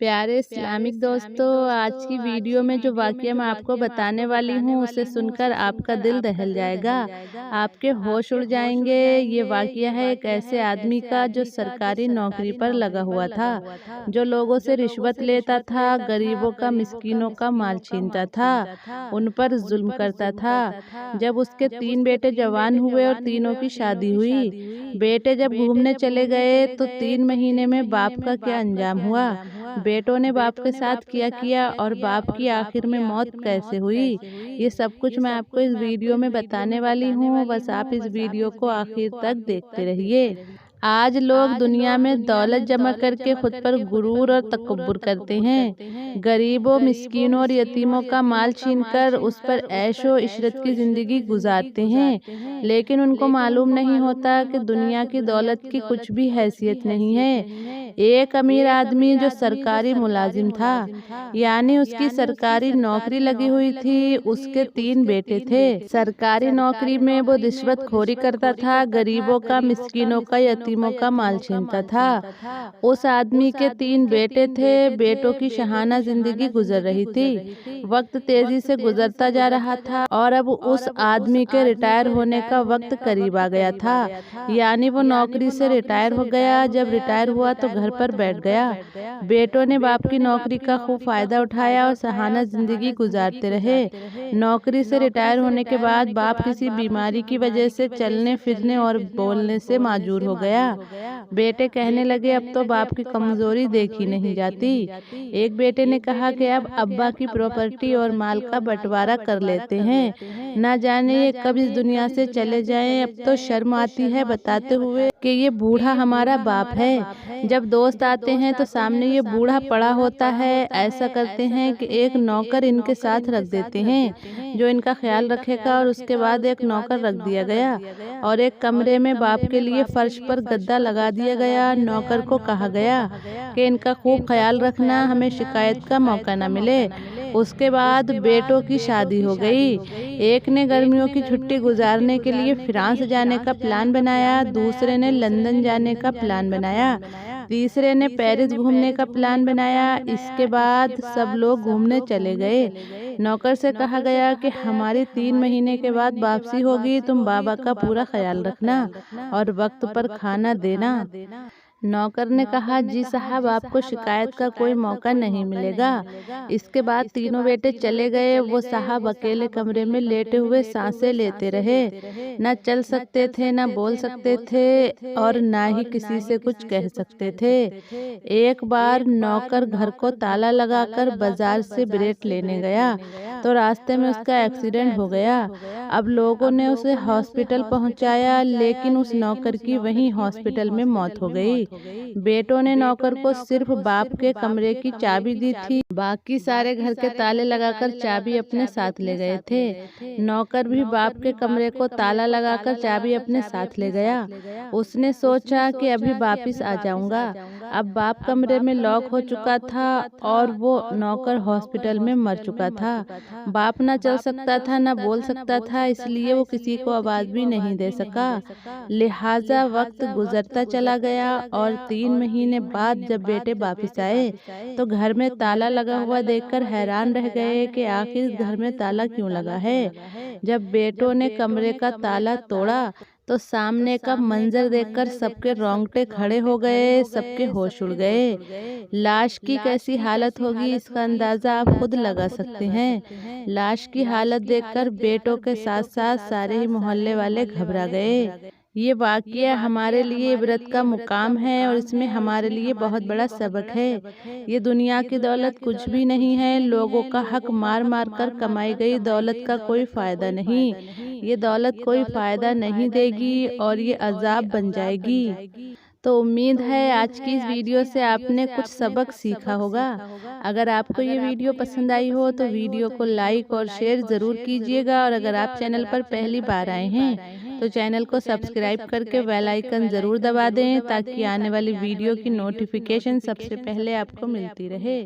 प्यारे इस्लामिक दोस्तों, आज की वीडियो में जो वाक़या मैं आपको बताने वाली हूँ उसे सुनकर आपका दिल दहल जाएगा, आपके होश उड़ जाएंगे। ये वाक़या है एक ऐसे आदमी का जो सरकारी नौकरी पर लगा हुआ था, जो लोगों से रिश्वत लेता था, गरीबों का मिस्कीनों का माल छीनता था, उन पर जुल्म करता था। जब उसके 3 बेटे जवान हुए और तीनों की शादी हुई, बेटे जब घूमने चले गए तो 3 महीने में बाप का क्या अंजाम हुआ। बेटों ने बाप के साथ किया किया और बाप की आखिर में मौत कैसे हुई, ये सब कुछ मैं आपको इस वीडियो में बताने वाली हूँ। बस आप इस वीडियो को आखिर तक देखते रहिए। आज लोग दुनिया में दौलत जमा करके खुद पर गुरूर और तकब्बुर करते हैं। गरीबों, मिस्कीनों और यतीमों का माल छीनकर उस पर ऐशो इशरत की जिंदगी गुजारते हैं, लेकिन उनको मालूम नहीं होता कि दुनिया की दौलत की कुछ भी हैसियत नहीं है। एक अमीर आदमी जो सरकारी मुलाजिम था, यानी उसकी सरकारी नौकरी लगी हुई थी, उसके 3 बेटे थे। सरकारी नौकरी में वो रिश्वतखोरी करता था, गरीबों का, मिस्कीनों का, यतीमों का माल छीनता था। उस आदमी के 3 बेटे थे। बेटों की शहाना जिंदगी गुजर रही थी। वक्त तेजी से गुजरता जा रहा था और अब उस आदमी के रिटायर होने का वक्त करीब आ गया था, यानी वो नौकरी से रिटायर हो गया। जब रिटायर हुआ तो घर पर बैठ गया। बेटों ने बाप की नौकरी का खूब फायदा उठाया और सहाना जिंदगी गुजारते रहे। नौकरी से रिटायर होने के बाद बाप किसी बीमारी की वजह से चलने फिरने और बोलने से माजूर हो गया। बेटे कहने लगे अब तो बाप की कमजोरी देखी नहीं जाती। एक बेटे ने कहा कि अब अब्बा की प्रॉपर्टी और माल का बंटवारा कर लेते हैं, ना जाने ये कब इस दुनिया से चले जाएं। अब तो शर्म आती है बताते हुए कि ये बूढ़ा हमारा बाप है। जब दोस्त आते हैं तो सामने ये बूढ़ा पड़ा होता है। ऐसा करते हैं कि एक नौकर इनके साथ रख देते हैं जो इनका ख्याल रखेगा, और उसके बाद एक नौकर रख दिया गया और एक कमरे में बाप के लिए फर्श पर गद्दा लगा दिया गया। नौकर को कहा गया कि इनका खूब ख्याल रखना, हमें शिकायत का मौका न मिले। उसके बाद बेटों की शादी हो गई। एक ने गर्मियों की छुट्टी गुजारने के लिए फ्रांस जाने का प्लान बनाया, दूसरे ने लंदन जाने का प्लान बनाया, तीसरे ने पेरिस घूमने का प्लान बनाया। इसके बाद सब लोग घूमने चले गए। नौकर से कहा गया कि हमारी 3 महीने के बाद वापसी होगी, तुम बाबा का पूरा ख्याल रखना और वक्त पर खाना देना। नौकर ने कहा जी साहब, आपको शिकायत का कोई मौका नहीं मिलेगा। इसके बाद तीनों बेटे चले गए। वो साहब अकेले कमरे में लेटे हुए सांसें लेते रहे। न चल सकते थे, न बोल सकते थे और ना ही किसी से कुछ कह सकते थे। एक बार नौकर घर को ताला लगाकर बाजार से ब्रेड लेने गया तो रास्ते में उसका एक्सीडेंट हो गया। अब लोगों ने उसे हॉस्पिटल पहुंचाया, लेकिन उस नौकर की वहीं हॉस्पिटल में मौत हो गई। बेटों ने नौकर को सिर्फ बाप के कमरे की चाबी दी थी, बाकी सारे घर के ताले लगाकर चाबी अपने साथ ले गए थे। नौकर भी बाप के कमरे को ताला लगाकर चाबी अपने साथ ले गया। उसने सोचा कि अभी वापिस आ जाऊंगा। अब बाप कमरे में लॉक हो चुका था और वो नौकर हॉस्पिटल में मर चुका था। बाप ना चल सकता था, ना बोल सकता था, इसलिए वो किसी को आवाज भी नहीं दे सका। लिहाजा वक्त गुजरता चला गया और 3 महीने बाद जब बेटे वापिस आए तो घर में ताला लगा हुआ देखकर हैरान रह गए कि आखिर इस घर में ताला क्यों लगा है। जब बेटों ने कमरे का ताला तोड़ा तो सामने का मंजर देखकर सबके रोंगटे खड़े हो गए, सबके होश उड़ गए। लाश की कैसी हालत होगी इसका अंदाजा आप खुद लगा सकते हैं। लाश की हालत देखकर बेटों के साथ साथ सारे ही मोहल्ले वाले घबरा गए। ये वाक़या हमारे लिए इबरत का मुकाम है और इसमें हमारे लिए बहुत बड़ा सबक है। ये दुनिया की दौलत कुछ भी नहीं है। लोगों का हक मार मार कर कमाई गई दौलत का कोई फ़ायदा नहीं। ये दौलत कोई फ़ायदा नहीं देगी और ये अज़ाब बन जाएगी। तो उम्मीद है आज की इस वीडियो से आपने कुछ सबक सीखा होगा। अगर आपको ये वीडियो पसंद आई हो तो वीडियो को लाइक और शेयर ज़रूर कीजिएगा, और अगर आप चैनल पर पहली बार आए हैं तो चैनल को सब्सक्राइब करके बेल आइकन ज़रूर दबा दें ताकि आने वाली वीडियो की नोटिफिकेशन सबसे पहले आपको मिलती रहे।